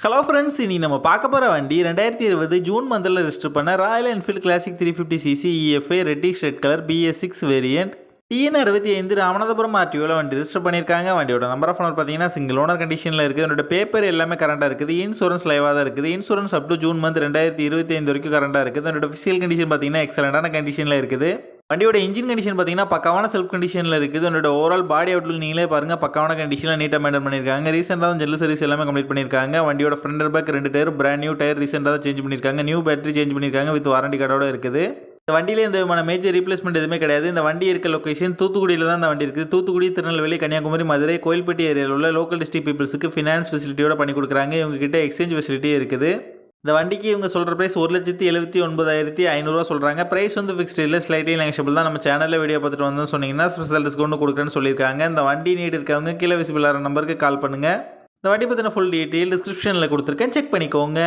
Hello friends, இனி நம்ம பார்க்க போகிற வண்டி 2020 ஜூன் மந்தில் ரெஜிஸ்டர் பண்ண Royal Enfield Classic 350cc EFI reddish red colour BS6 variant TN 65 Ramanathapuram RTOவில் வண்டி ரெஜிஸ்டர் பண்ணியிருக்காங்க. வண்டியோட நம்பர் ஆஃப் ஓனர் பார்த்தீங்கன்னா சிங்கிள் ஓனர் கண்டிஷனில் இருக்குது. என்னோட பேப்பர் எல்லாமே கரண்டாக இருக்குது. இன்சூரன்ஸ் லைவாக தான் இருக்குது. Insurance up to June month 2025 வரைக்கும் கரண்டாக இருக்குது. என்னோட ஃபிசிக்கல் கண்டிஷன் பார்த்தீங்கன்னா எக்ஸலண்டான கண்டிஷனில் இருக்குது. வண்டியோட இன்ஜின் கண்டிஷன் பார்த்தீங்கன்னா பக்காவான செல்ஃப் கண்டிஷனில் இருக்குது. என்னோட ஓவரால் பாடி அவுட்லுக் நீங்களே பாருங்கள், பக்காவான கண்டிஷனில் நீட்டாக மெயின்டைன் பண்ணியிருக்காங்க. ரீசெண்டாக தான் ஜெல் சர்வீஸ் எல்லாமே கம்ப்ளீட் பண்ணியிருக்காங்க. வண்டியோட front back 2 tyre brand new tyre ரீசெண்டாக தான் சேஞ்ச் பண்ணியிருக்காங்க. நியூ பேட்டரி சேஞ்ச் பண்ணியிருக்காங்க வித் வாரண்டி கார்டோட இருக்குது. இந்த வண்டியில் எந்த விதமான மேஜர் ரீப்ளேஸ்மெண்ட் எதுவுமே கிடையாது. இந்த வண்டி இருக்க லொக்கேஷன் தூத்துக்குடியில் தான் இந்த வண்டி இருக்குது. தூத்துக்குடி, திருநெல்வேலி, கன்னியாகுமரி, மதுரை, கோயில்பட்டி ஏரியாவில் உள்ள லோக்கல் டிஸ்ட்ரிக்ட் பீப்புள்ஸுக்கு ஃபினான்ஸ் ஃபெசிலிட்டியோட பண்ணி கொடுக்குறாங்க. இவங்ககிட்ட எக்ஸ்சேஞ்ச் ஃபெசிலிட்டி இருக்குது. இந்த வண்டிக்கு இவங்க சொல்கிற ப்ரைஸ் 1,79,500 சொல்கிறாங்க. ப்ரைஸ் வந்து ஃபிக்ஸ்டு இல்லை, ஸ்லைட்லி நெகஷபிள் தான். நம்ம சேனலில் வீடியோ பார்த்துட்டு வந்து சொன்னீங்கன்னா ஸ்பெஷல் டிஸ்கவுண்ட் கொடுக்குறேன்னு சொல்லியிருக்காங்க. இந்த வண்டி நீட் இருக்கவங்க கீழே விசிபிள் ஆகிற நம்பருக்கு கால் பண்ணுங்கள். இந்த வண்டி பற்றின ஃபுல் டீட்டெயில் டிஸ்கிரிப்ஷனில் கொடுத்துருக்கேன், செக் பண்ணிக்கோங்க.